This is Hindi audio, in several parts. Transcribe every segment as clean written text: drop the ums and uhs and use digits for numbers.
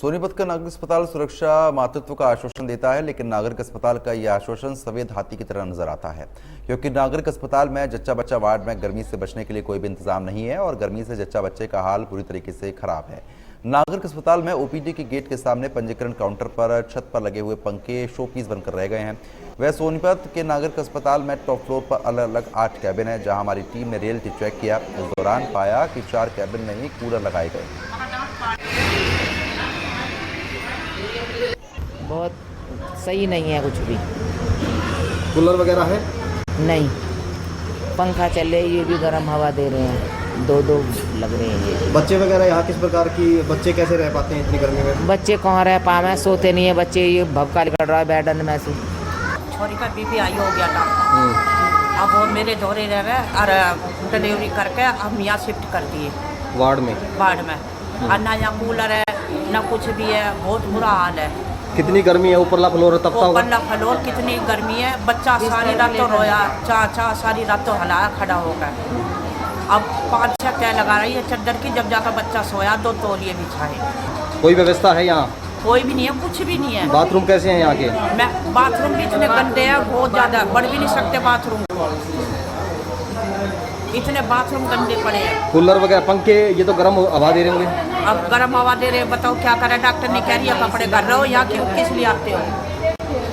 सोनीपत का नागरिक अस्पताल सुरक्षा मातृत्व का आश्वासन देता है, लेकिन नागरिक अस्पताल का यह आश्वासन सफेद हाथी की तरह नजर आता है, क्योंकि नागरिक अस्पताल में जच्चा बच्चा वार्ड में गर्मी से बचने के लिए कोई भी इंतजाम नहीं है और गर्मी से जच्चा बच्चे का हाल पूरी तरीके से खराब है। नागरिक अस्पताल में ओपीडी के गेट के सामने पंजीकरण काउंटर पर छत पर लगे हुए पंखे शो पीस बनकर रह गए हैं। वह सोनीपत के नागरिक अस्पताल में टॉप फ्लोर पर अलग अलग 8 कैबिन है, जहां हमारी टीम ने रियलिटी चेक किया। इस दौरान पाया कि 4 कैबिन में ही कूलर लगाए गए। बहुत सही नहीं है, कुछ भी कूलर वगैरह है नहीं, पंखा चले ये भी गर्म हवा दे रहे हैं, दो लग रहे हैं ये। बच्चे वगैरह यहाँ किस प्रकार की, बच्चे कैसे रह पाते हैं इतनी गर्मी में? बच्चे कहाँ रह पाए, सोते नहीं है बच्चे, ये भभका निकल रहा है बैडन में से। छोरी का बीपी आई हो गया था, अब वो मेरे दौरे रह गए और डिलीवरी करके हम यहाँ शिफ्ट कर दिए वार्ड में और ना यहाँ कूलर है ना कुछ भी है, बहुत बुरा हाल है। कितनी गर्मी है? ऊपरला फ्लोर तब तक ऊपरला फ्लोर कितनी गर्मी है, बच्चा सारी रात तो रोया, चाचा सारी रात तो हलाया खड़ा होकर। अब 5-6 तय लगा रही है चद्दर की, जब जाकर बच्चा सोया 2 तौलिए बिछाए। कोई व्यवस्था है यहाँ? कोई भी नहीं है, कुछ भी नहीं है। बाथरूम कैसे हैं यहाँ के? बाथरूम भी इतने गंदे हैं, बहुत ज़्यादा, बढ़ भी नहीं सकते बाथरूम, इतने बाथरूम गंदे पड़े हैं। कूलर वगैरह पंखे ये तो गर्म हवा दे रहे होंगे। अब गर्म हवा दे रहे, बताओ क्या करें? डॉक्टर ने कह रही है कपड़े कर रहे हो, यहाँ क्यों किस लिए आते हो?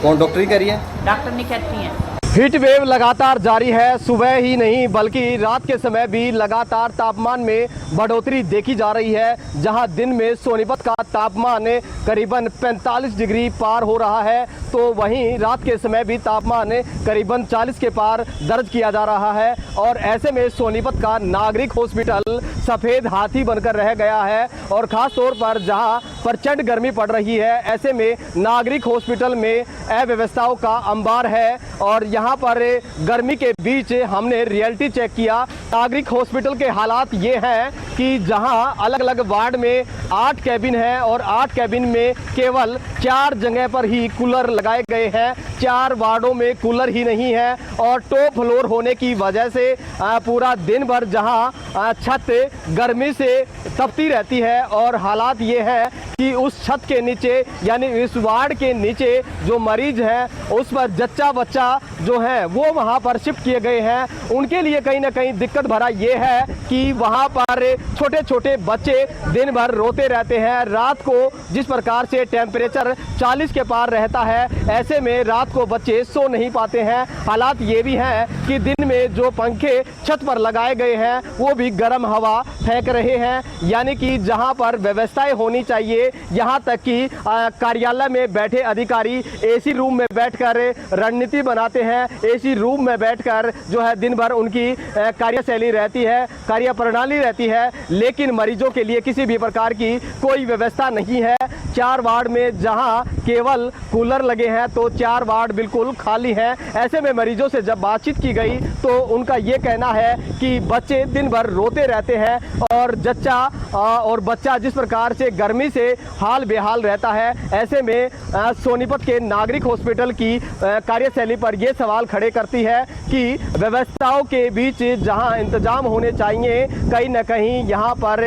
कौन डॉक्टर ही कह रही है? डॉक्टर नहीं कहती हैं। हीट वेव लगातार जारी है। सुबह ही नहीं बल्कि रात के समय भी लगातार तापमान में बढ़ोतरी देखी जा रही है, जहां दिन में सोनीपत का तापमान करीबन 45 डिग्री पार हो रहा है, तो वहीं रात के समय भी तापमान करीबन 40 के पार दर्ज किया जा रहा है। और ऐसे में सोनीपत का नागरिक हॉस्पिटल सफ़ेद हाथी बनकर रह गया है और ख़ास तौर पर जहां प्रचंड गर्मी पड़ रही है, ऐसे में नागरिक हॉस्पिटल में अव्यवस्थाओं का अंबार है। और यहाँ पर गर्मी के बीच हमने रियलिटी चेक किया। नागरिक हॉस्पिटल के हालात ये हैं कि जहां अलग अलग वार्ड में 8 कैबिन हैं और 8 कैबिन में केवल 4 जगह पर ही कूलर लगाए गए हैं। 4 वार्डों में कूलर ही नहीं है और टॉप फ्लोर होने की वजह से पूरा दिन भर जहां छत गर्मी से तपती रहती है और हालात ये है कि उस छत के नीचे यानी इस वार्ड के नीचे जो मरीज हैं उस पर जच्चा बच्चा जो है वो वहां पर शिफ्ट किए गए हैं। उनके लिए कहीं ना कहीं दिक्कत भरा ये है कि वहां पर छोटे छोटे बच्चे दिन भर रोते रहते हैं। रात को जिस प्रकार से टेम्परेचर 40 के पार रहता है, ऐसे में रात को बच्चे सो नहीं पाते हैं। हालात ये भी हैं कि दिन में जो पंखे छत पर लगाए गए हैं वो भी गर्म हवा फेंक रहे हैं, यानी कि जहां पर व्यवस्थाएं होनी चाहिए, यहां तक कि कार्यालय में बैठे अधिकारी एसी रूम में बैठकर रणनीति बनाते हैं, एसी रूम में बैठकर जो है दिन भर उनकी कार्यशैली रहती है, कार्य प्रणाली रहती है, लेकिन मरीजों के लिए किसी भी प्रकार की कोई व्यवस्था नहीं है। 4 वार्ड में जहां केवल कूलर लगे हैं तो 4 वार्ड बिल्कुल खाली हैं। ऐसे में मरीजों से जब बातचीत की गई तो उनका ये कहना है कि बच्चे दिन भर रोते रहते हैं और जच्चा और बच्चा जिस प्रकार से गर्मी से हाल बेहाल रहता है। ऐसे में सोनीपत के नागरिक हॉस्पिटल की कार्यशैली पर यह सवाल खड़े करती है कि व्यवस्थाओं के बीच जहां इंतजाम होने चाहिए, कहीं न कहीं यहां पर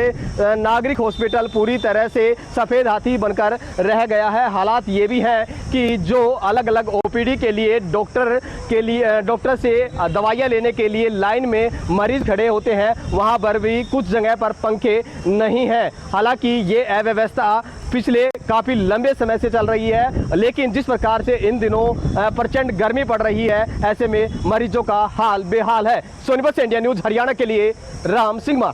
नागरिक हॉस्पिटल पूरी तरह से सफ़ेद हाथी बनकर रह गया है। हालात ये भी हैं कि जो अलग अलग ओपीडी के लिए डॉक्टर से दवाइयाँ लेने के लिए लाइन में मरीज खड़े होते हैं, वहाँ पर भी कुछ जगह पर पंखे नहीं हैं। हालांकि ये अव्यवस्था पिछले काफ़ी लंबे समय से चल रही है, लेकिन जिस प्रकार से इन दिनों प्रचंड गर्मी पड़ रही है, ऐसे में मरीजों का हाल बेहाल है। सोनीपत से इंडिया न्यूज़ हरियाणा के लिए राम सिंह।